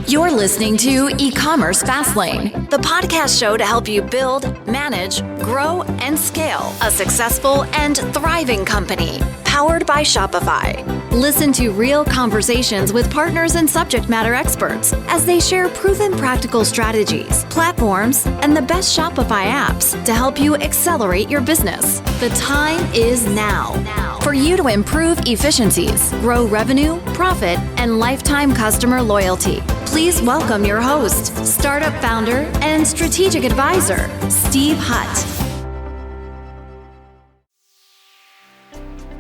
You're listening to E-commerce Fastlane, the podcast show to help you build, manage, grow, and scale a successful and thriving company, powered by Shopify. Listen to real conversations with partners and subject matter experts as they share proven practical strategies, platforms, and the best Shopify apps to help you accelerate your business. The time is now for you to improve efficiencies, grow revenue, profit, and lifetime customer loyalty. Please welcome your host, startup founder, and strategic advisor, Steve Hutt.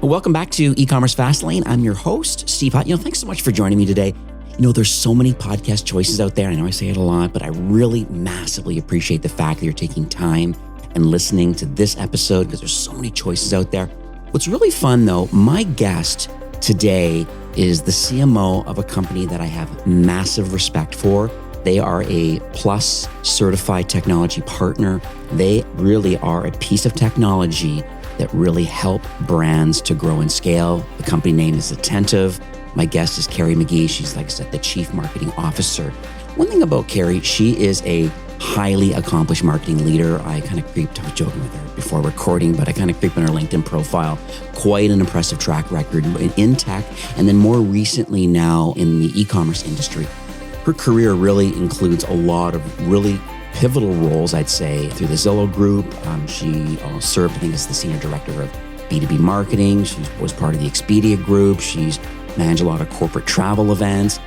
Welcome back to E-commerce Fastlane. I'm your host, Steve Hutt. Thanks so much for joining me today. There's so many podcast choices out there. I know I say it a lot, but I really massively appreciate the fact that you're taking time and listening to this episode because there's so many choices out there. What's really fun though, my guest today is the CMO of a company that I have massive respect for. They are a Plus certified technology partner. They really are a piece of technology that really help brands to grow and scale. The company name is Attentive. My guest is Keri McGee. She's, like I said, the Chief Marketing Officer. One thing about Keri, she is a highly accomplished marketing leader. I was joking with her before recording, but I kind of creeped on her LinkedIn profile. Quite an impressive track record in tech, and then more recently now in the e-commerce industry. Her career really includes a lot of really pivotal roles, I'd say, through the Zillow Group. She served, I think, as the Senior Director of B2B Marketing. She was part of the Expedia Group. She's managed a lot of corporate travel events.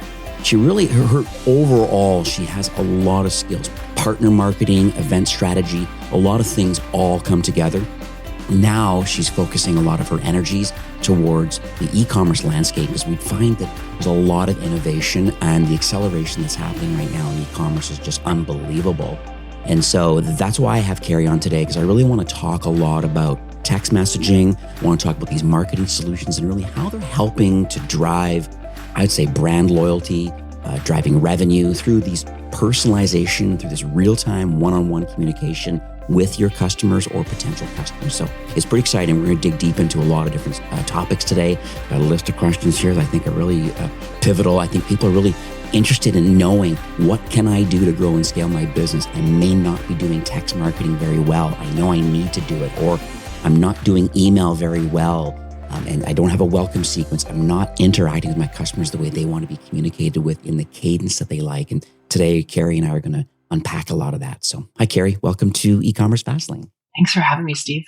She really, her overall, she has a lot of skills. Partner marketing, event strategy, a lot of things all come together. Now she's focusing a lot of her energies towards the e-commerce landscape because we find that there's a lot of innovation and the acceleration that's happening right now in e-commerce is just unbelievable. And so that's why I have Keri on today, because I really want to talk a lot about text messaging. I want to talk about these marketing solutions and really how they're helping to drive, I'd say, brand loyalty, driving revenue through these personalization, through this real-time one-on-one communication with your customers or potential customers. So it's pretty exciting. We're going to dig deep into a lot of different topics today. Got a list of questions here that I think are really pivotal. I think people are really interested in knowing, what can I do to grow and scale my business? I may not be doing text marketing very well. I know I need to do it, or I'm not doing email very well. And I don't have a welcome sequence. I'm not interacting with my customers the way they want to be communicated with in the cadence that they like. And today, Keri and I are going to unpack a lot of that. So hi, Keri. Welcome to E-commerce Fastlane. Thanks for having me, Steve.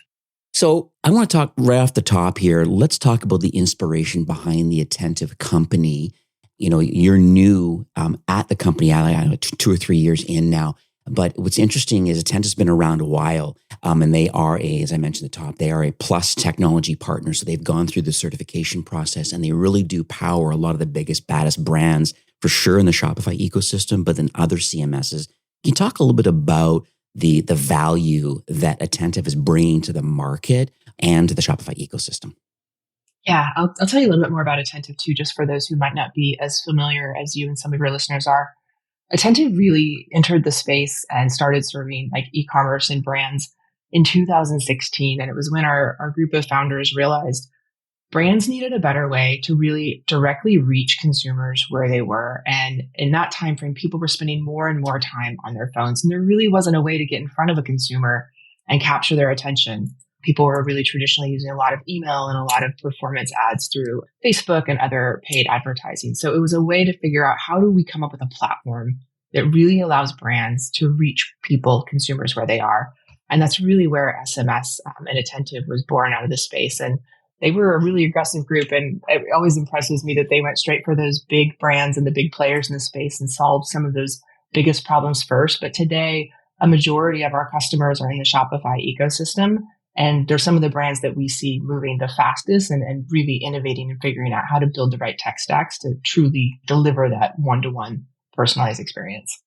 So I want to talk right off the top here. Let's talk about the inspiration behind the Attentive company. You're new at the company, I don't know, 2 or 3 years in now. But what's interesting is Attentive's been around a while, and they are as I mentioned at the top, they are a Plus technology partner. So they've gone through the certification process, and they really do power a lot of the biggest, baddest brands, for sure, in the Shopify ecosystem, but then other CMSs. Can you talk a little bit about the value that Attentive is bringing to the market and to the Shopify ecosystem? Yeah, I'll tell you a little bit more about Attentive too, just for those who might not be as familiar as you and some of your listeners are. Attentive really entered the space and started serving like e-commerce and brands in 2016. And it was when our group of founders realized brands needed a better way to really directly reach consumers where they were. And in that time frame, people were spending more and more time on their phones. And there really wasn't a way to get in front of a consumer and capture their attention. People were really traditionally using a lot of email and a lot of performance ads through Facebook and other paid advertising. So it was a way to figure out, how do we come up with a platform that really allows brands to reach people, consumers, where they are. And that's really where SMS and Attentive was born out of this space. And they were a really aggressive group. And it always impresses me that they went straight for those big brands and the big players in the space and solved some of those biggest problems first. But today, a majority of our customers are in the Shopify ecosystem. And they're some of the brands that we see moving the fastest and really innovating and figuring out how to build the right tech stacks to truly deliver that one-to-one personalized experience.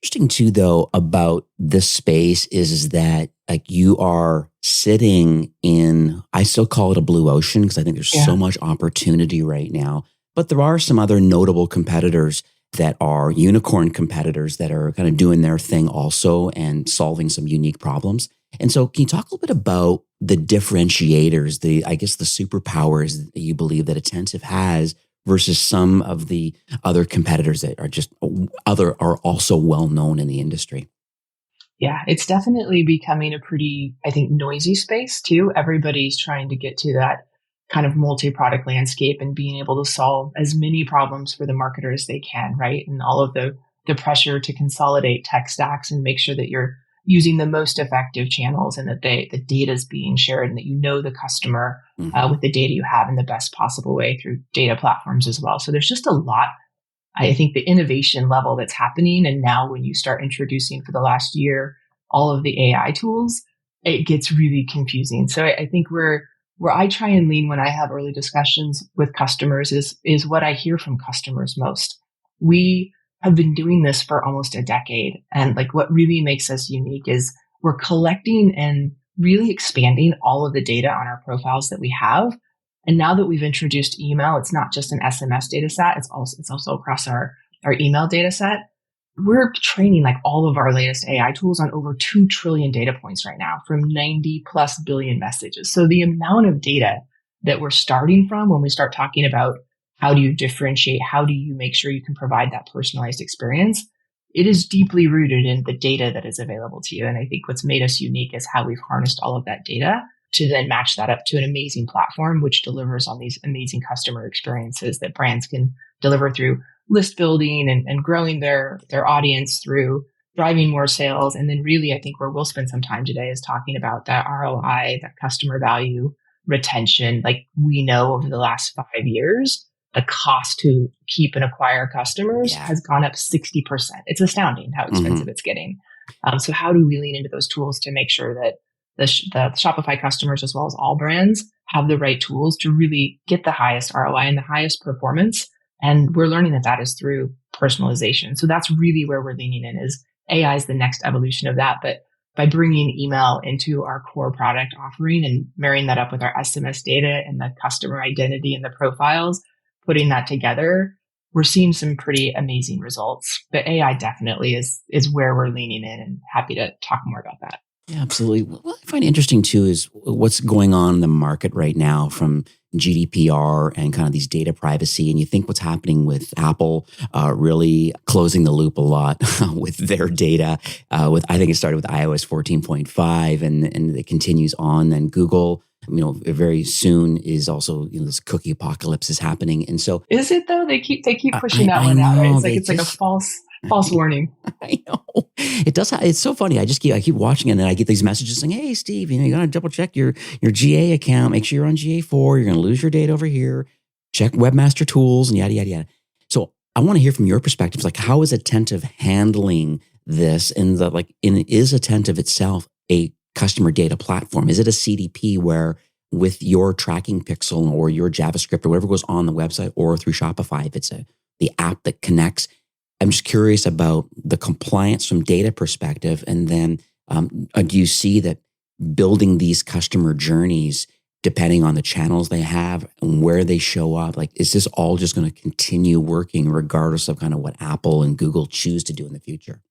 Interesting too, though, about this space is that like you are sitting in, I still call it a blue ocean because I think there's so much opportunity right now. But there are some other notable competitors that are unicorn competitors that are kind of doing their thing also and solving some unique problems. And so can you talk a little bit about the differentiators, the superpowers that you believe that Attentive has versus some of the other competitors that are also well known in the industry? Yeah, it's definitely becoming a pretty, I think, noisy space too. Everybody's trying to get to that kind of multi-product landscape and being able to solve as many problems for the marketer as they can, right? And all of the pressure to consolidate tech stacks and make sure that you're using the most effective channels and that the data is being shared and that you know the customer with the data you have in the best possible way through data platforms as well. So there's just a lot, I think, the innovation level that's happening. And now when you start introducing for the last year all of the AI tools, it gets really confusing. So I think where I try and lean when I have early discussions with customers is what I hear from customers most. We have been doing this for almost a decade. And like what really makes us unique is we're collecting and really expanding all of the data on our profiles that we have. And now that we've introduced email, it's not just an SMS data set, it's also across our email data set. We're training like all of our latest AI tools on over 2 trillion data points right now from 90 plus billion messages. So the amount of data that we're starting from when we start talking about how do you differentiate, how do you make sure you can provide that personalized experience, it is deeply rooted in the data that is available to you. And I think what's made us unique is how we've harnessed all of that data to then match that up to an amazing platform, which delivers on these amazing customer experiences that brands can deliver through list building and growing their audience through driving more sales. And then really, I think where we'll spend some time today is talking about that ROI, that customer value, retention. Like we know over the last 5 years, the cost to keep and acquire customers has gone up 60%. It's astounding how expensive it's getting. So how do we lean into those tools to make sure that the Shopify customers, as well as all brands, have the right tools to really get the highest ROI and the highest performance? And we're learning that is through personalization. So that's really where we're leaning in, is AI is the next evolution of that. But by bringing email into our core product offering and marrying that up with our SMS data and the customer identity and the profiles, putting that together, we're seeing some pretty amazing results. But AI definitely is where we're leaning in, and happy to talk more about that. Yeah, absolutely. What I find interesting too is what's going on in the market right now from GDPR and kind of these data privacy. And you think what's happening with Apple really closing the loop a lot with their data. I think it started with iOS 14.5 and it continues on. Then Google, very soon is also, this cookie apocalypse is happening. And so is it though? They keep pushing that one out, right? It's like a false warning. I know. It does. It's so funny. I keep watching it and then I get these messages saying, hey, Steve, you got to double check your GA account. Make sure you're on GA4. You're going to lose your data over here. Check Webmaster Tools and yada, yada, yada. So I want to hear from your perspectives. Like, how is Attentive handling this? Is Attentive itself a customer data platform? Is it a CDP where with your tracking pixel or your JavaScript or whatever goes on the website or through Shopify, if it's the app that connects? I'm just curious about the compliance from data perspective. And then do you see that building these customer journeys, depending on the channels they have and where they show up, like, is this all just going to continue working regardless of kind of what Apple and Google choose to do in the future?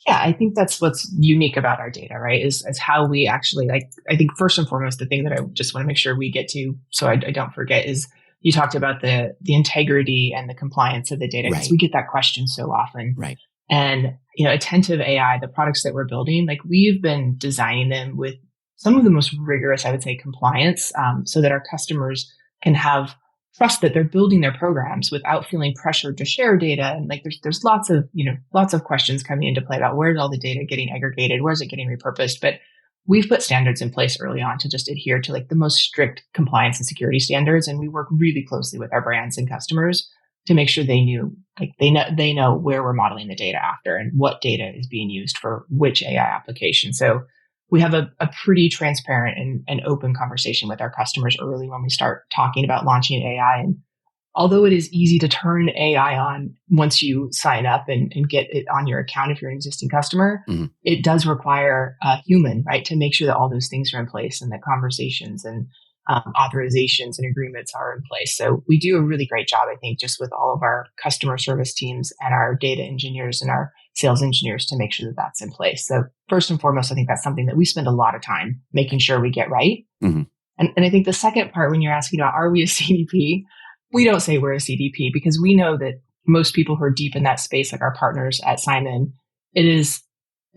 Yeah, I think that's what's unique about our data, right? Is how we actually, I think first and foremost, the thing that I just want to make sure we get to, so I don't forget, is you talked about the integrity and the compliance of the data, because we get that question so often. Right. And, Attentive AI, the products that we're building, like we've been designing them with some of the most rigorous, I would say, compliance, so that our customers can have trust that they're building their programs without feeling pressured to share data. And like there's lots of questions coming into play about where's all the data getting aggregated, where's it getting repurposed. But we've put standards in place early on to just adhere to like the most strict compliance and security standards. And we work really closely with our brands and customers to make sure they know where we're modeling the data after and what data is being used for which AI application. So we have a pretty transparent and open conversation with our customers early when we start talking about launching AI. And although it is easy to turn AI on once you sign up and get it on your account if you're an existing customer, it does require a human, right, to make sure that all those things are in place and that conversations and authorizations and agreements are in place. So we do a really great job, I think, just with all of our customer service teams and our data engineers and our sales engineers to make sure that that's in place. So first and foremost, I think that's something that we spend a lot of time making sure we get right. And I think the second part, when you're asking about, are we a CDP? we don't say we're a CDP because we know that most people who are deep in that space, like our partners at Simon, it is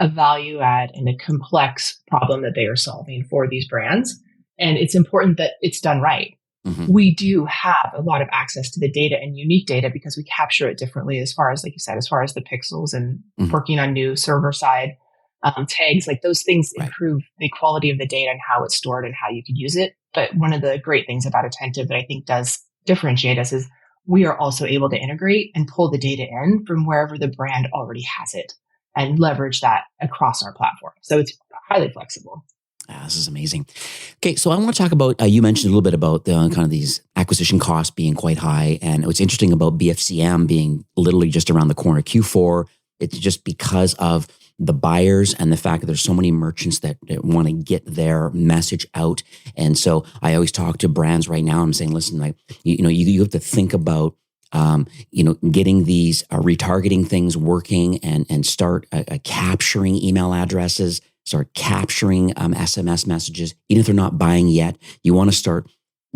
a value add and a complex problem that they are solving for these brands. And it's important that it's done right. Mm-hmm. We do have a lot of access to the data and unique data because we capture it differently as far as, like you said, as far as the pixels and working on new server side tags, like those things improve the quality of the data and how it's stored and how you can use it. But one of the great things about Attentive that I think does differentiate us is we are also able to integrate and pull the data in from wherever the brand already has it and leverage that across our platform. So it's highly flexible. This is amazing. Okay, so I want to talk about, you mentioned a little bit about the kind of these acquisition costs being quite high. And what's interesting about BFCM being literally just around the corner, Q4, it's just because of the buyers and the fact that there's so many merchants that want to get their message out. And so I always talk to brands right now. I'm saying, listen, like, you have to think about, getting these retargeting things working and start capturing email addresses, start capturing SMS messages. Even if they're not buying yet, you want to start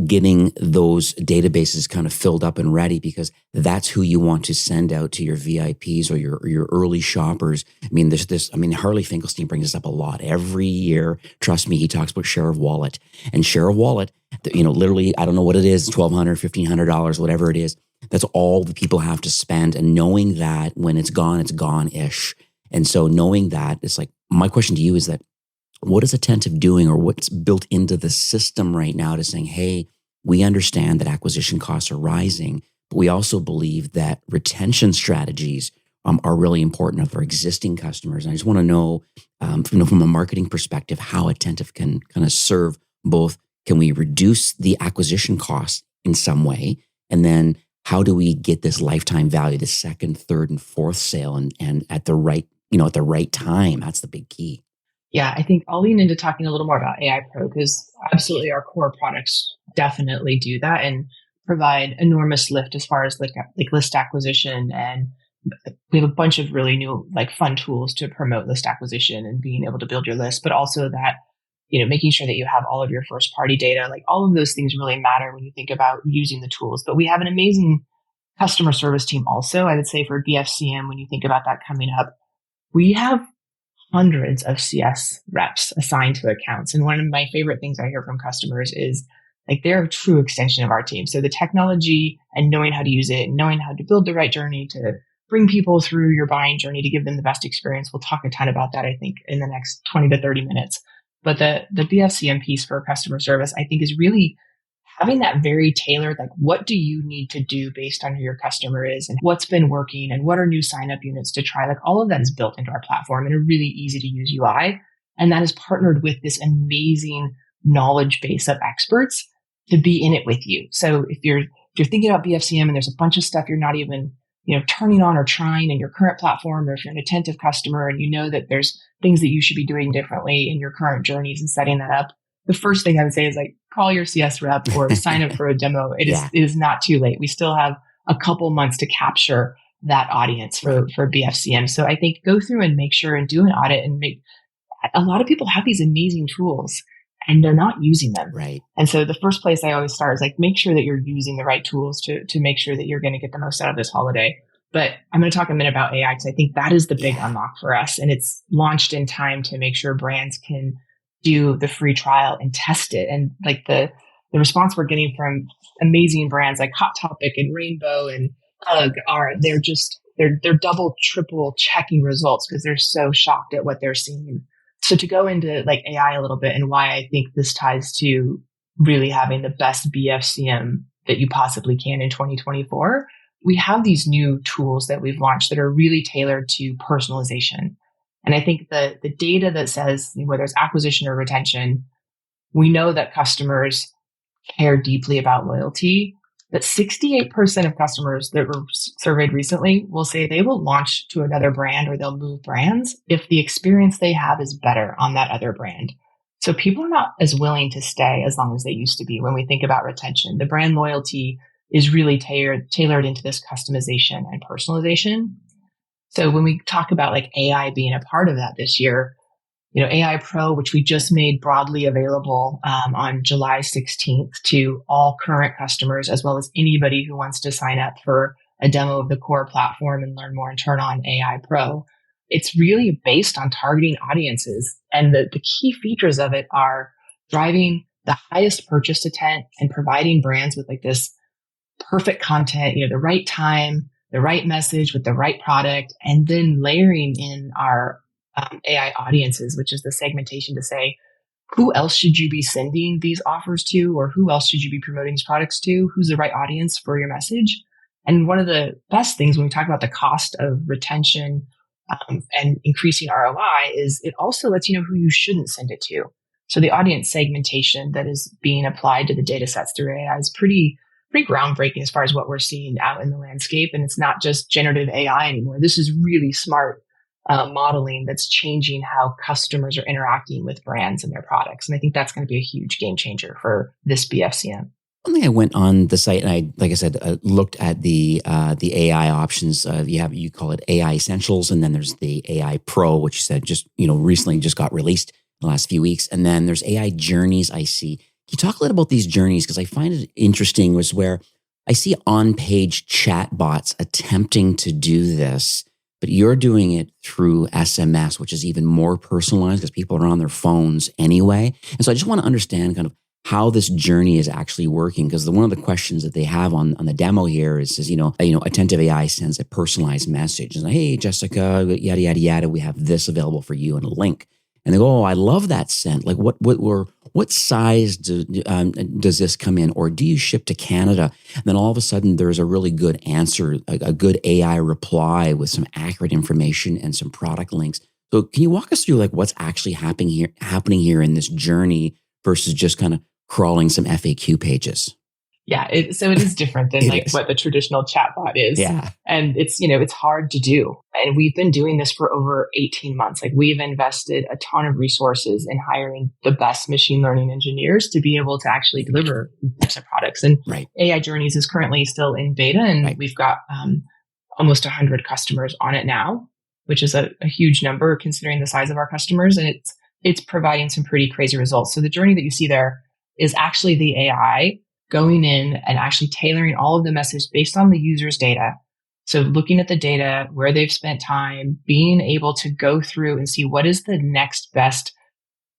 getting those databases kind of filled up and ready, because that's who you want to send out to your VIPs or your early shoppers. I mean, Harley Finkelstein brings this up a lot every year. Trust me, he talks about share of wallet, and share of wallet, literally, I don't know what it is, $1,200, $1,500, whatever it is. That's all the people have to spend. And knowing that when it's gone-ish. And so knowing that, it's like, my question to you is that, what is Attentive doing, or what's built into the system right now to saying, hey, we understand that acquisition costs are rising, but we also believe that retention strategies are really important of our existing customers. And I just want to know, from a marketing perspective, how Attentive can kind of serve both. Can we reduce the acquisition costs in some way? And then how do we get this lifetime value, the second, third, and fourth sale, and at the right, at the right time? That's the big key. Yeah, I think I'll lean into talking a little more about AI Pro, because absolutely our core products definitely do that and provide enormous lift as far as like list acquisition. And we have a bunch of really new, fun tools to promote list acquisition and being able to build your list, but also that, making sure that you have all of your first party data. Like, all of those things really matter when you think about using the tools. But we have an amazing customer service team also. I would say for BFCM, when you think about that coming up, we have hundreds of CS reps assigned to accounts. And one of my favorite things I hear from customers is they're a true extension of our team. So the technology and knowing how to use it, and knowing how to build the right journey to bring people through your buying journey to give them the best experience. We'll talk a ton about that, I think, in the next 20 to 30 minutes. But the BFCM piece for customer service, I think, is really having that very tailored, what do you need to do based on who your customer is and what's been working and what are new sign-up units to try. All of that is built into our platform in a really easy to use UI. And that is partnered with this amazing knowledge base of experts to be in it with you. So if you're thinking about BFCM and there's a bunch of stuff you're not even, turning on or trying in your current platform, or if you're an Attentive customer and you know that there's things that you should be doing differently in your current journeys and setting that up, the first thing I would say is call your CS rep or sign up for a demo. It is not too late. We still have a couple months to capture that audience for BFCM. So I think go through and make sure and do an audit and a lot of people have these amazing tools and they're not using them. Right. And so the first place I always start is make sure that you're using the right tools to make sure that you're going to get the most out of this holiday. But I'm going to talk a minute about AI, because I think that is the big unlock for us. And it's launched in time to make sure brands can do the free trial and test it. And the response we're getting from amazing brands like Hot Topic and Rainbow and Hug they're double, triple checking results because they're so shocked at what they're seeing. So to go into AI a little bit and why I think this ties to really having the best BFCM that you possibly can in 2024, we have these new tools that we've launched that are really tailored to personalization. And I think the data that says whether it's acquisition or retention, we know that customers care deeply about loyalty, that 68% of customers that were surveyed recently will say they will launch to another brand or they'll move brands if the experience they have is better on that other brand. So people are not as willing to stay as long as they used to be when we think about retention. The brand loyalty is really tailored into this customization and personalization. So when we talk about AI being a part of that this year, AI Pro, which we just made broadly available on July 16th to all current customers, as well as anybody who wants to sign up for a demo of the core platform and learn more and turn on AI Pro. It's really based on targeting audiences. And the key features of it are driving the highest purchase intent and providing brands with like this perfect content, the right time, the right message with the right product, and then layering in our AI audiences, which is the segmentation to say, who else should you be sending these offers to, or who else should you be promoting these products to? Who's the right audience for your message? And one of the best things when we talk about the cost of retention and increasing ROI is it also lets you know who you shouldn't send it to. So the audience segmentation that is being applied to the data sets through AI is pretty groundbreaking as far as what we're seeing out in the landscape. And it's not just generative AI anymore. This is really smart modeling that's changing how customers are interacting with brands and their products. And I think that's going to be a huge game changer for this BFCM. One thing, I went on the site and like I said, looked at the AI options. You call it AI Essentials, and then there's the AI Pro, which you said recently just got released in the last few weeks. And then there's AI Journeys. I see. Can you talk a little about these journeys? Because I find it interesting was where I see on-page chat bots attempting to do this, but you're doing it through SMS, which is even more personalized because people are on their phones anyway. And so I just want to understand kind of how this journey is actually working, because one of the questions that they have on the demo here is Attentive AI sends a personalized message and hey, Jessica, yada yada yada, we have this available for you and a link. And they go, oh, I love that scent. Like what size does this come in, or do you ship to Canada? And then all of a sudden there's a really good answer, a good AI reply with some accurate information and some product links. So can you walk us through like what's actually happening here in this journey versus just kind of crawling some FAQ pages? Yeah, so it is different than what the traditional chatbot is. Yeah. And it's hard to do. And we've been doing this for over 18 months. Like we've invested a ton of resources in hiring the best machine learning engineers to be able to actually deliver these types of products. And AI Journeys is currently still in beta, and we've got almost 100 customers on it now, which is a huge number considering the size of our customers. And it's providing some pretty crazy results. So the journey that you see there is actually the AI going in and actually tailoring all of the message based on the user's data. So looking at the data, where they've spent time, being able to go through and see what is the next best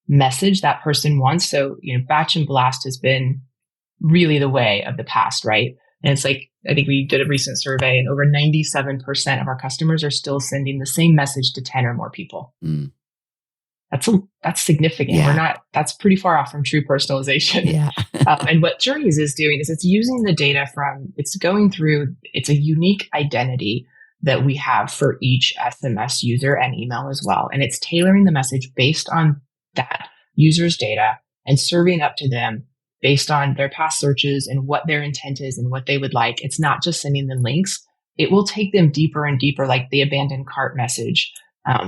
message that person wants. So, batch and blast has been really the way of the past, right? And it's like, I think we did a recent survey and over 97% of our customers are still sending the same message to 10 or more people. Mm. That's significant. Yeah. That's pretty far off from true personalization. Yeah. And what Journeys is doing is it's using the data it's a unique identity that we have for each SMS user and email as well. And it's tailoring the message based on that user's data and serving up to them based on their past searches and what their intent is and what they would like. It's not just sending them links. It will take them deeper and deeper, like the abandoned cart message.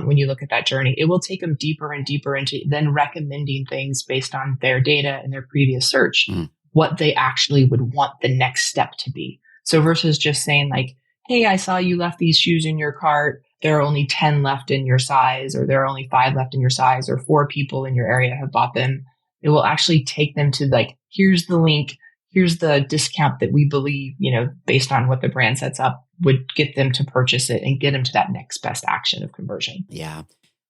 When you look at that journey, it will take them deeper and deeper into then recommending things based on their data and their previous search, what they actually would want the next step to be. So versus just saying like, hey, I saw you left these shoes in your cart. There are only 10 left in your size, or there are only 5 left in your size, or 4 people in your area have bought them. It will actually take them to like, here's the link. Here's the discount that we believe, based on what the brand sets up, would get them to purchase it and get them to that next best action of conversion. Yeah.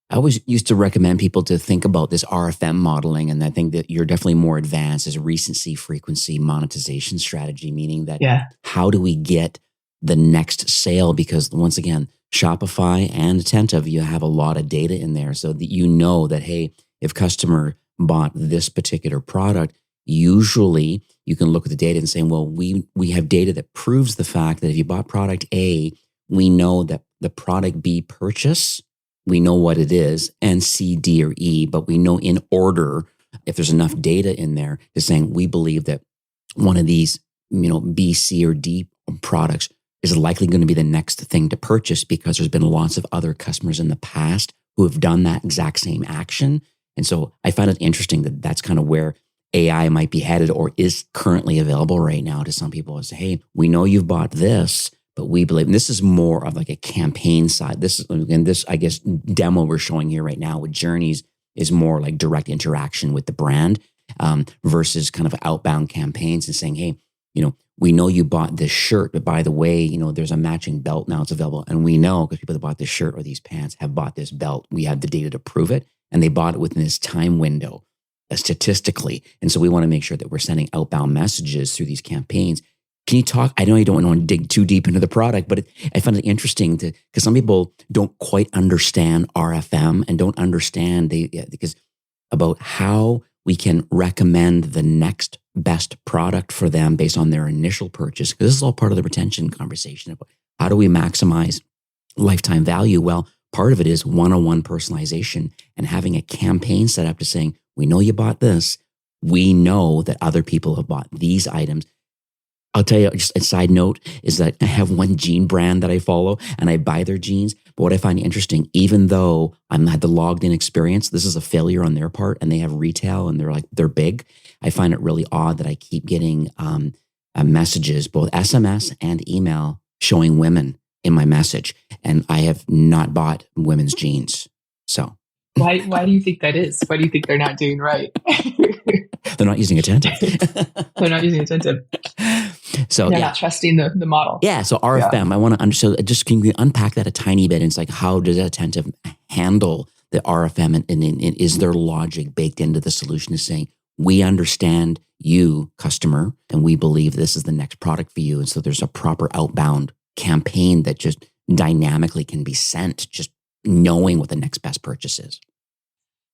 I always used to recommend people to think about this RFM modeling, and I think that you're definitely more advanced as a recency, frequency, monetization strategy, meaning that how do we get the next sale? Because once again, Shopify and Attentive, you have a lot of data in there so that you know that, hey, if customer bought this particular product, usually you can look at the data and say, well, we have data that proves the fact that if you bought product A, we know that the product B purchase, we know what it is, and C, D, or E, but we know in order, if there's enough data in there, is saying we believe that one of these, B, C, or D products is likely going to be the next thing to purchase because there's been lots of other customers in the past who have done that exact same action. And so I find it interesting that that's kind of where AI might be headed, or is currently available right now to some people, is, hey, we know you've bought this, but we believe, and this is more of like a campaign side. This, I guess, demo we're showing here right now with Journeys is more like direct interaction with the brand versus kind of outbound campaigns and saying, hey, we know you bought this shirt, but by the way, there's a matching belt now, it's available. And we know because people that bought this shirt or these pants have bought this belt. We have the data to prove it. And they bought it within this time window statistically. And so we want to make sure that we're sending outbound messages through these campaigns. Can you talk? I know you don't want to dig too deep into the product, but I find it interesting because some people don't quite understand RFM and don't understand because about how we can recommend the next best product for them based on their initial purchase. Because this is all part of the retention conversation about how do we maximize lifetime value? Well, part of it is one-on-one personalization and having a campaign set up to saying, we know you bought this. We know that other people have bought these items. I'll tell you, just a side note is that I have one jean brand that I follow and I buy their jeans. But what I find interesting, even though I'm had the logged in experience, this is a failure on their part and they have retail and they're big. I find it really odd that I keep getting messages, both SMS and email, showing women in my message. And I have not bought women's jeans. So why do you think that is? Why do you think they're not doing right? They're not using Attentive. They're not using Attentive. So they're not trusting the model. Yeah. So RFM, I want to understand, just can you unpack that a tiny bit? And it's like, how does Attentive handle the RFM? And is there logic baked into the solution to saying, we understand you, customer, and we believe this is the next product for you. And so there's a proper outbound campaign that just dynamically can be sent, just knowing what the next best purchase is.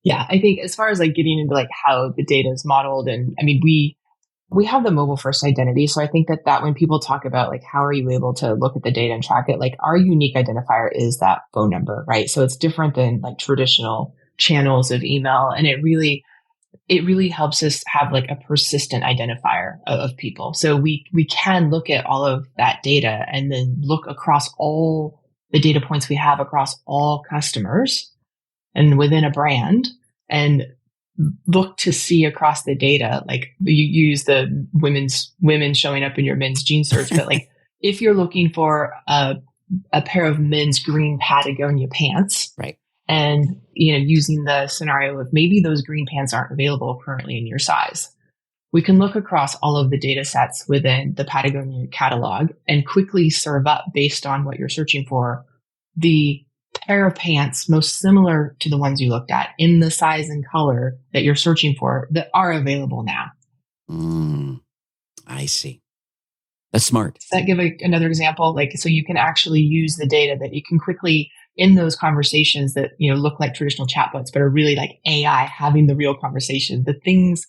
Yeah, I think as far as like getting into like how the data is modeled, and I mean, we have the mobile first identity. So I think that when people talk about like, how are you able to look at the data and track it? Like our unique identifier is that phone number, right? So it's different than like traditional channels of email. And it really helps us have like a persistent identifier of people. So we can look at all of that data and then look across all the data points we have across all customers and within a brand and look to see across the data. Like you use the women showing up in your men's jean search, but like if you're looking for a pair of men's green Patagonia pants, right? And using the scenario of maybe those green pants aren't available currently in your size, we can look across all of the data sets within the Patagonia catalog and quickly serve up based on what you're searching for the pair of pants most similar to the ones you looked at in the size and color that you're searching for that are available now. I see. That's smart. Does that give another example? Like, so you can actually use the data that you can quickly in those conversations that, look like traditional chatbots, but are really like AI having the real conversation, the things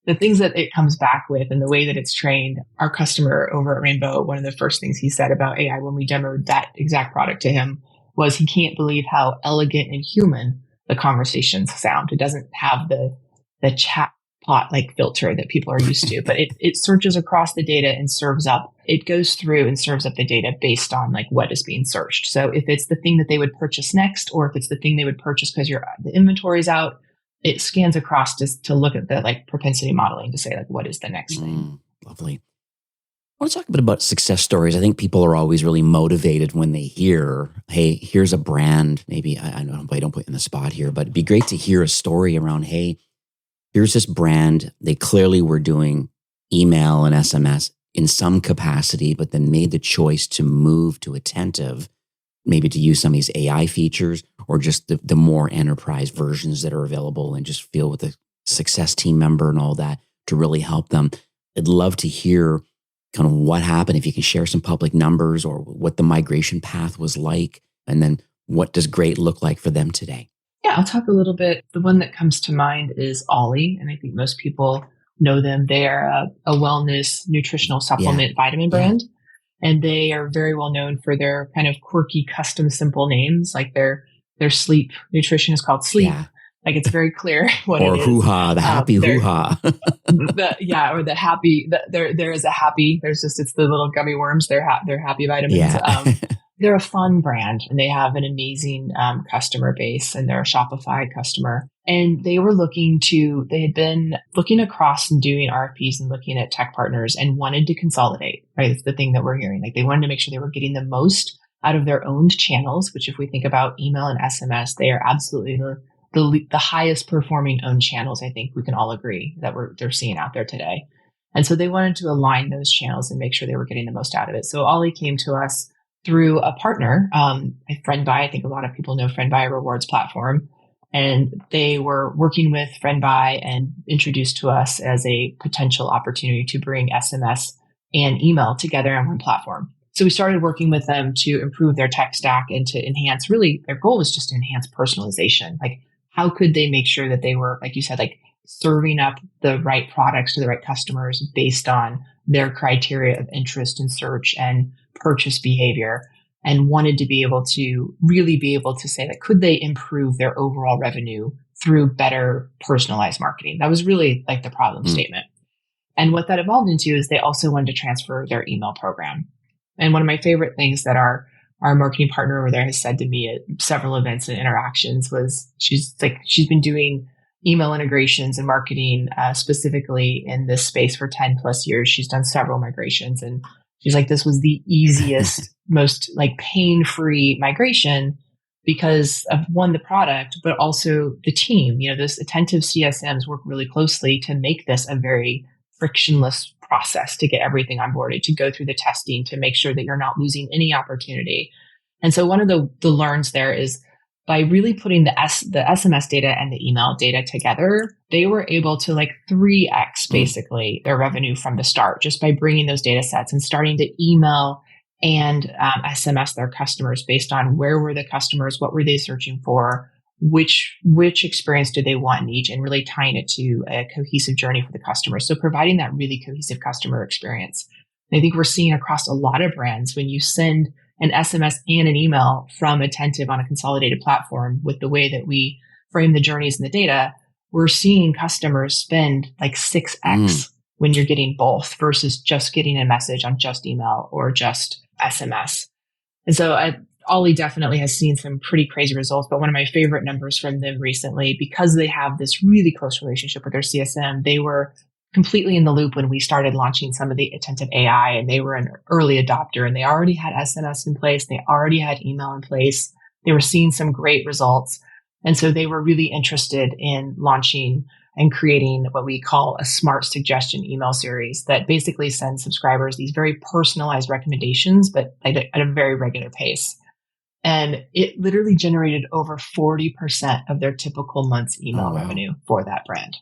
that it comes back with and the way that it's trained. Our customer over at Rainbow, one of the first things he said about AI when we demoed that exact product to him was he can't believe how elegant and human the conversations sound. It doesn't have the chatbot like filter that people are used to, but it searches across the data and serves up. It goes through and serves up the data based on like what is being searched. So if it's the thing that they would purchase next, or if it's the thing they would purchase because the inventory is out, it scans across to look at the like propensity modeling to say like, what is the next thing? Lovely. I want to talk a bit about success stories. I think people are always really motivated when they hear, hey, here's a brand. Maybe I don't put you in the spot here, but it'd be great to hear a story around, hey, here's this brand. They clearly were doing email and SMS in some capacity, but then made the choice to move to Attentive, maybe to use some of these AI features or just the more enterprise versions that are available and just feel with the success team member and all that to really help them. I'd love to hear kind of what happened, if you can share some public numbers or what the migration path was like, and then what does great look like for them today? Yeah, I'll talk a little bit. The one that comes to mind is Ollie, and I think most people know them. They are a wellness nutritional supplement vitamin brand, and they are very well known for their kind of quirky, custom, simple names. Like their sleep nutrition is called Sleep. Yeah. Like it's very clear what or it is. Or hoo-ha, the happy hoo-ha. Or the happy. There is a happy. There's just it's the little gummy worms. They're happy vitamins. Yeah. They're a fun brand and they have an amazing customer base and they're a Shopify customer. And they had been looking across and doing RFPs and looking at tech partners and wanted to consolidate, right? It's the thing that we're hearing. Like they wanted to make sure they were getting the most out of their owned channels, which if we think about email and SMS, they are absolutely the the highest performing owned channels. I think we can all agree that they're seeing out there today. And so they wanted to align those channels and make sure they were getting the most out of it. So Ollie came to us through a partner, FriendBuy. I think a lot of people know FriendBuy, a rewards platform. And they were working with FriendBuy and introduced to us as a potential opportunity to bring SMS and email together on one platform. So we started working with them to improve their tech stack and to enhance, really, their goal was just to enhance personalization. Like, how could they make sure that they were, like you said, like serving up the right products to the right customers based on their criteria of interest and search and purchase behavior, and wanted to be able to really be able to say that could they improve their overall revenue through better personalized marketing? That was really like the problem statement. And what that evolved into is they also wanted to transfer their email program. And one of my favorite things that our marketing partner over there has said to me at several events and interactions was she's been doing email integrations and marketing specifically in this space for 10 plus years. She's done several migrations, and she's like, this was the easiest, most like pain-free migration because of one, the product, but also the team. You know, this Attentive CSMs work really closely to make this a very frictionless process to get everything onboarded, to go through the testing, to make sure that you're not losing any opportunity. And so one of the learns there is by really putting the SMS data and the email data together, they were able to like 3x basically their revenue from the start, just by bringing those data sets and starting to email and SMS their customers based on where were the customers, what were they searching for, which experience do they want in each, and really tying it to a cohesive journey for the customer. So providing that really cohesive customer experience. And I think we're seeing across a lot of brands, when you send an SMS and an email from Attentive on a consolidated platform with the way that we frame the journeys and the data, we're seeing customers spend like 6x when you're getting both versus just getting a message on just email or just SMS. And so Ollie definitely has seen some pretty crazy results, but one of my favorite numbers from them recently, because they have this really close relationship with their CSM, they were completely in the loop when we started launching some of the Attentive AI, and they were an early adopter, and they already had SMS in place. They already had email in place. They were seeing some great results. And so they were really interested in launching and creating what we call a smart suggestion email series that basically sends subscribers these very personalized recommendations, but at a very regular pace. And it literally generated over 40% of their typical month's email revenue for that brand.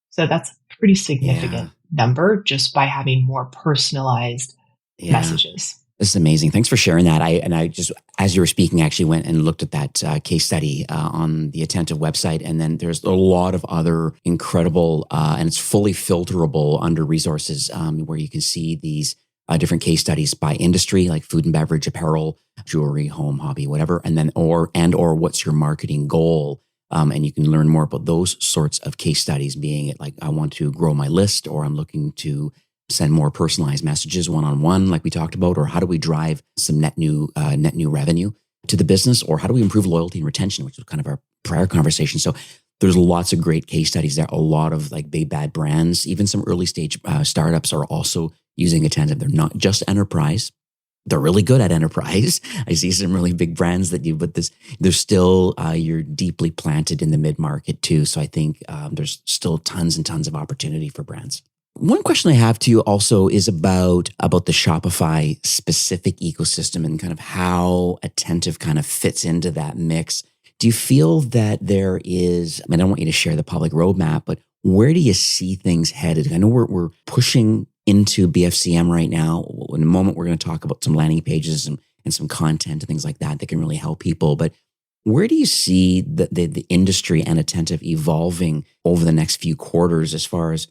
So that's a pretty significant number just by having more personalized messages. This is amazing. Thanks for sharing that. I just, as you were speaking, actually went and looked at that case study on the Attentive website. And then there's a lot of other incredible, and it's fully filterable under resources where you can see these different case studies by industry, like food and beverage, apparel, jewelry, home, hobby, whatever. And then, or what's your marketing goal? And you can learn more about those sorts of case studies, being it like, I want to grow my list, or I'm looking to send more personalized messages one-on-one, like we talked about, or how do we drive some net new revenue to the business, or how do we improve loyalty and retention, which was kind of our prior conversation. So there's lots of great case studies there. A lot of like big bad brands, even some early stage startups are also using Attentive. They're not just enterprise. They're really good at enterprise. I see some really big brands that do, but there's still, you're deeply planted in the mid-market too. So I think there's still tons and tons of opportunity for brands. One question I have to you also is about the Shopify specific ecosystem and kind of how Attentive kind of fits into that mix. Do you feel that there is, I don't want you to share the public roadmap, but where do you see things headed? I know we're pushing into BFCM right now. In a moment, we're going to talk about some landing pages and some content and things like that can really help people. But where do you see the industry and Attentive evolving over the next few quarters as far as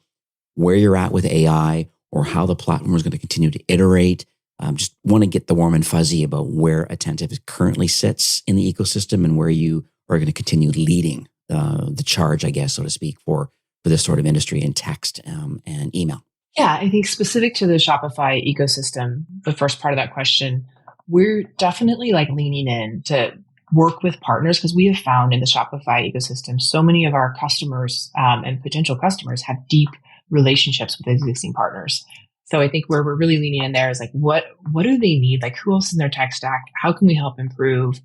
where you're at with AI or how the platform is going to continue to iterate? Just want to get the warm and fuzzy about where Attentive currently sits in the ecosystem and where you are going to continue leading the charge, I guess, so to speak, for this sort of industry in text and email. Yeah, I think specific to the Shopify ecosystem, the first part of that question, we're definitely like leaning in to work with partners, because we have found in the Shopify ecosystem, so many of our customers and potential customers have deep relationships with existing partners. So I think where we're really leaning in there is like, what do they need? Like, who else is in their tech stack? How can we help improve?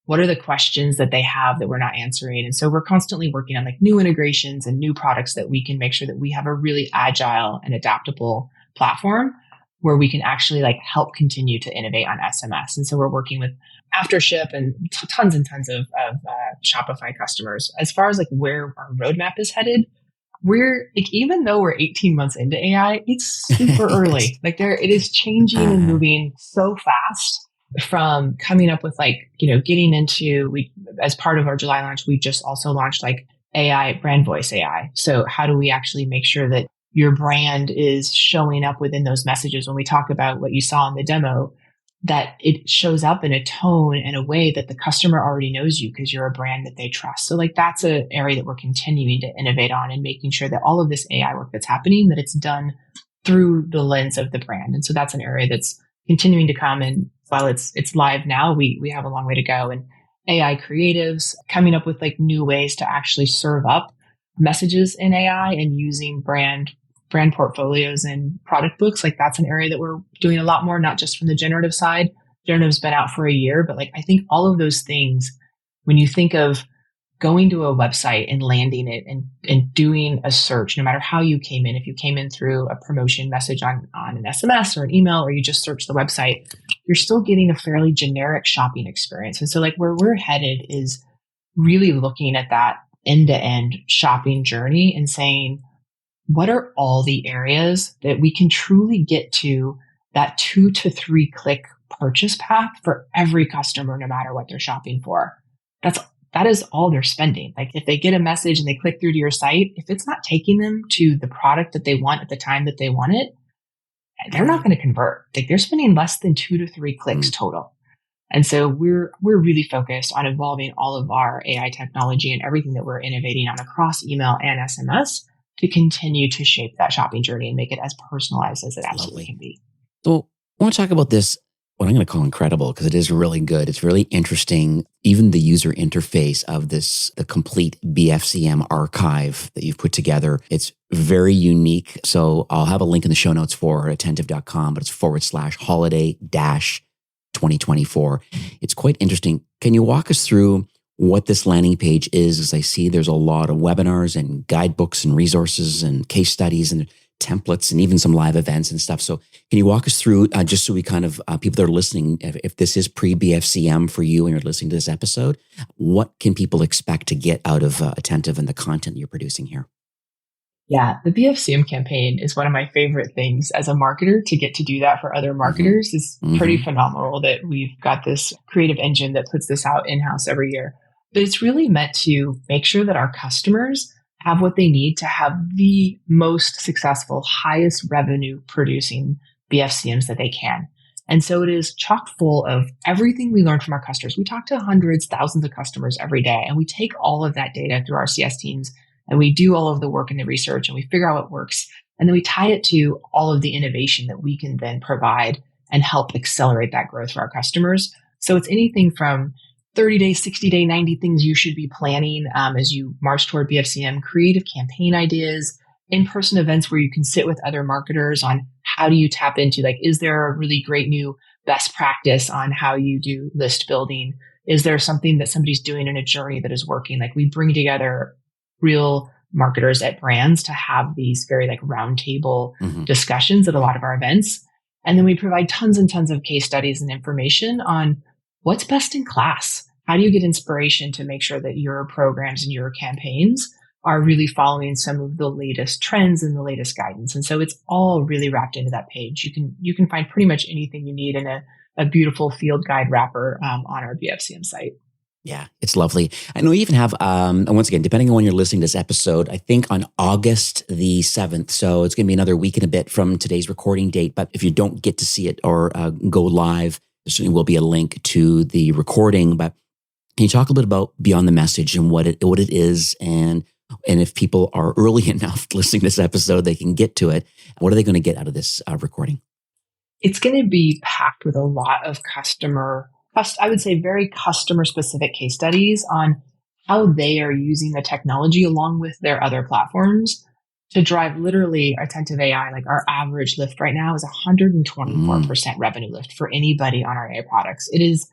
what are the questions that they have that we're not answering? And so we're constantly working on like new integrations and new products that we can make sure that we have a really agile and adaptable platform where we can actually like help continue to innovate on SMS. And so we're working with Aftership and tons and tons of Shopify customers. As far as like where our roadmap is headed, we're like, even though we're 18 months into AI, it's super early. Like it is changing and moving so fast. From coming up with like, getting into, as part of our July launch, we just also launched like AI, brand voice AI. So how do we actually make sure that your brand is showing up within those messages when we talk about what you saw in the demo, that it shows up in a tone and a way that the customer already knows you because you're a brand that they trust. So like that's an area that we're continuing to innovate on and making sure that all of this AI work that's happening, that it's done through the lens of the brand. And so that's an area that's continuing to come. And while it's live now, we have a long way to go. And AI creatives coming up with like new ways to actually serve up messages in AI and using brand portfolios and product books. Like that's an area that we're doing a lot more, not just from the generative side. Generative's been out for a year, but like I think all of those things, when you think of going to a website and landing it and doing a search, no matter how you came in, if you came in through a promotion message on an SMS or an email, or you just search the website, you're still getting a fairly generic shopping experience. And so like where we're headed is really looking at that end-to-end shopping journey and saying, what are all the areas that we can truly get to that 2 to 3 click purchase path for every customer, no matter what they're shopping for? That is all they're spending. Like if they get a message and they click through to your site, if it's not taking them to the product that they want at the time that they want it, they're not going to convert. Like they're spending less than 2 to 3 clicks total. And so we're really focused on evolving all of our AI technology and everything that we're innovating on across email and SMS to continue to shape that shopping journey and make it as personalized as it absolutely can be. So I want to talk about this, what I'm going to call incredible, because it is really good. It's really interesting. Even the user interface of this, the complete BFCM archive that you've put together, it's very unique. So I'll have a link in the show notes for attentive.com, but it's /holiday-2024. It's quite interesting. Can you walk us through what this landing page is? As I see, there's a lot of webinars and guidebooks and resources and case studies and templates and even some live events and stuff. So can you walk us through, just so we kind of, people that are listening, if this is pre-BFCM for you and you're listening to this episode, what can people expect to get out of Attentive and the content you're producing here? Yeah, the BFCM campaign is one of my favorite things as a marketer. To get to do that for other marketers is pretty phenomenal, that we've got this creative engine that puts this out in-house every year. But it's really meant to make sure that our customers have what they need to have the most successful, highest revenue producing BFCMs that they can. And so it is chock full of everything we learn from our customers. We talk to hundreds, thousands of customers every day, and we take all of that data through our CS teams and we do all of the work and the research and we figure out what works. And then we tie it to all of the innovation that we can then provide and help accelerate that growth for our customers. So it's anything from 30-day, 60-day, 90 things you should be planning as you march toward BFCM, creative campaign ideas, in-person events where you can sit with other marketers on how do you tap into, like, is there a really great new best practice on how you do list building? Is there something that somebody's doing in a journey that is working? Like we bring together real marketers at brands to have these very like roundtable discussions at a lot of our events. And then we provide tons and tons of case studies and information on what's best in class. How do you get inspiration to make sure that your programs and your campaigns are really following some of the latest trends and the latest guidance? And so it's all really wrapped into that page. You can find pretty much anything you need in a beautiful field guide wrapper on our BFCM site. Yeah, it's lovely. I know you even have, and once again, depending on when you're listening to this episode, I think on August the 7th. So it's going to be another week and a bit from today's recording date. But if you don't get to see it or go live, there certainly will be a link to the recording. But can you talk a little bit about Beyond the Message and what it is, and if people are early enough listening to this episode, they can get to it. What are they going to get out of this recording? It's going to be packed with a lot of I would say very customer specific case studies on how they are using the technology along with their other platforms to drive literally Attentive AI. Like our average lift right now is 124% revenue lift for anybody on our AI products. It is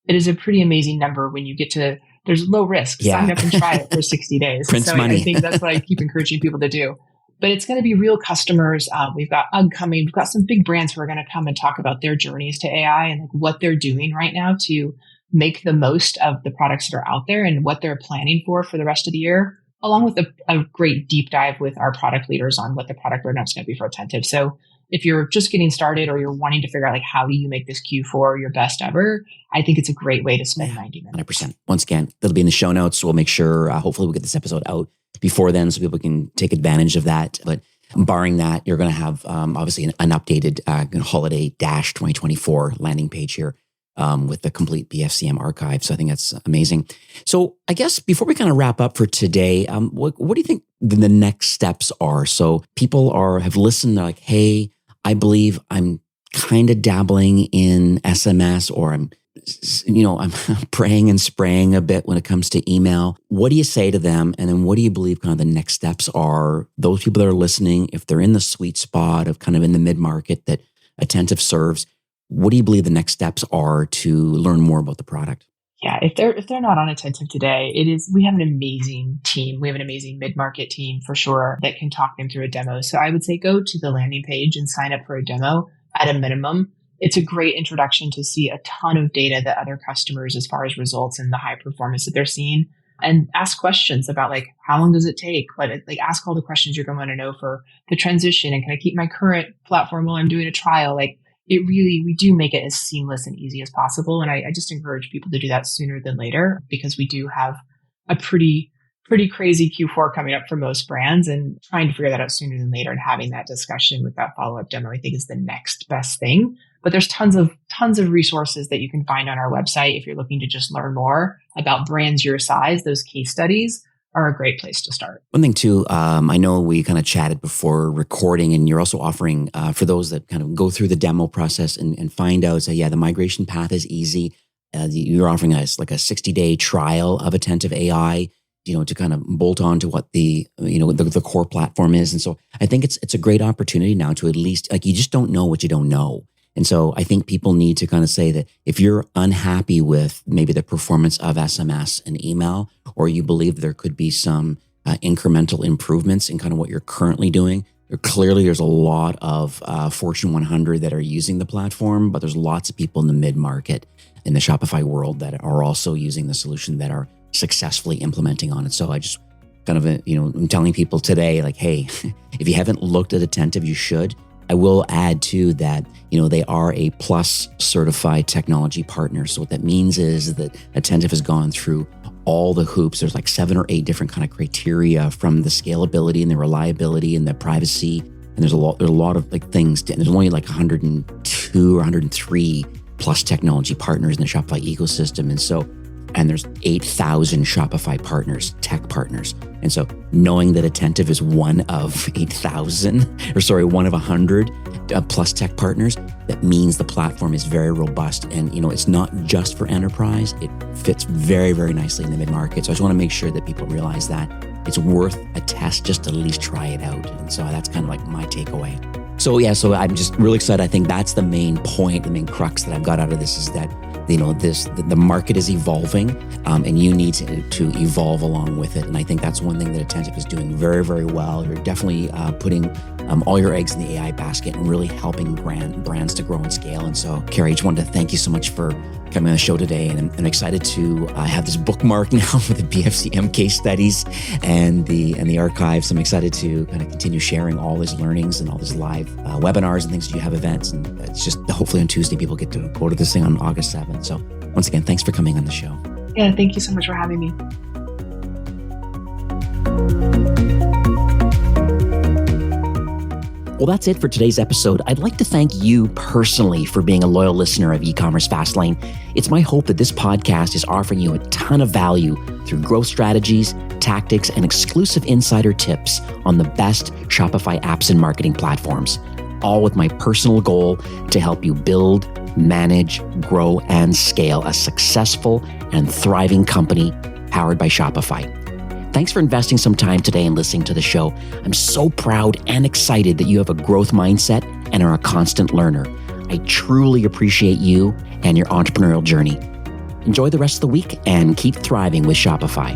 it is a pretty amazing number when you get to, there's low risk. Yeah. Sign up and try it for 60 days. Prints So money. I think that's what I keep encouraging people to do. But it's going to be real customers. We've got UGG coming. We've got some big brands who are going to come and talk about their journeys to AI and like what they're doing right now to make the most of the products that are out there and what they're planning for the rest of the year, along with a great deep dive with our product leaders on what the product roadmap is going to be for Attentive. So if you're just getting started or you're wanting to figure out like how do you make this Q4 your best ever, I think it's a great way to spend 90 minutes. 100%. Once again, it'll be in the show notes. So we'll make sure, hopefully we'll get this episode out before then so people can take advantage of that. But barring that, you're going to have obviously an updated holiday-2024 landing page here with the complete BFCM archive. So I think that's amazing. So I guess before we kind of wrap up for today, what do you think the next steps are? So people have listened, they're like, hey, I believe I'm kind of dabbling in SMS or I'm praying and spraying a bit when it comes to email. What do you say to them? And then what do you believe kind of the next steps are? Those people that are listening, if they're in the sweet spot of kind of in the mid-market that Attentive serves, what do you believe the next steps are to learn more about the product? Yeah, if they're not on Attentive today, we have an amazing team. We have an amazing mid-market team for sure that can talk them through a demo. So I would say go to the landing page and sign up for a demo at a minimum. It's a great introduction to see a ton of data that other customers as far as results and the high performance that they're seeing, and ask questions about like, how long does it take? But ask all the questions you're going to want to know for the transition. And can I keep my current platform while I'm doing a trial? We do make it as seamless and easy as possible. And I just encourage people to do that sooner than later because we do have a pretty crazy Q4 coming up for most brands, and trying to figure that out sooner than later and having that discussion with that follow-up demo, I think is the next best thing. But there's tons of resources that you can find on our website. If you're looking to just learn more about brands your size, those case studies are a great place to start. One thing too, I know we kind of chatted before recording, and you're also offering for those that kind of go through the demo process and find out, say, the migration path is easy. You're offering us like a 60-day trial of Attentive AI, to kind of bolt on to what the core platform is. And so I think it's a great opportunity now to at least, like, you just don't know what you don't know. And so I think people need to kind of say that if you're unhappy with maybe the performance of SMS and email, or you believe there could be some incremental improvements in kind of what you're currently doing, there's a lot of Fortune 100 that are using the platform, but there's lots of people in the mid-market in the Shopify world that are also using the solution that are successfully implementing on it. So I just kind of, I'm telling people today, like, hey, if you haven't looked at Attentive, you should. I will add too that, they are a Plus certified technology partner. So what that means is that Attentive has gone through all the hoops. There's like 7 or 8 different kind of criteria, from the scalability and the reliability and the privacy. And there's a lot of like things. There's only like 102 or 103 Plus technology partners in the Shopify ecosystem. And there's 8,000 Shopify partners, tech partners. And so knowing that Attentive is one of 100 plus tech partners, that means the platform is very robust. And, it's not just for enterprise. It fits very, very nicely in the mid-market. So I just want to make sure that people realize that it's worth a test just to at least try it out. And so that's kind of like my takeaway. So I'm just really excited. I think that's the main point, the main crux that I've got out of this is that, the market is evolving, and you need to evolve along with it. And I think that's one thing that Attentive is doing very, very well. You're definitely putting all your eggs in the AI basket and really helping brands to grow and scale. And so, Keri, I just wanted to thank you so much for coming on the show today. And I'm excited to have this bookmark now for the BFCM case studies and the archives. I'm excited to kind of continue sharing all these learnings and all these live webinars and things. You have events, and it's just hopefully on Tuesday people get to go to this thing on August 7th. So once again, thanks for coming on the show. Yeah, thank you so much for having me. Well, that's it for today's episode. I'd like to thank you personally for being a loyal listener of E-commerce Fastlane. It's my hope that this podcast is offering you a ton of value through growth strategies, tactics, and exclusive insider tips on the best Shopify apps and marketing platforms, all with my personal goal to help you build, manage, grow, and scale a successful and thriving company powered by Shopify. Thanks for investing some time today and listening to the show. I'm so proud and excited that you have a growth mindset and are a constant learner. I truly appreciate you and your entrepreneurial journey. Enjoy the rest of the week and keep thriving with Shopify.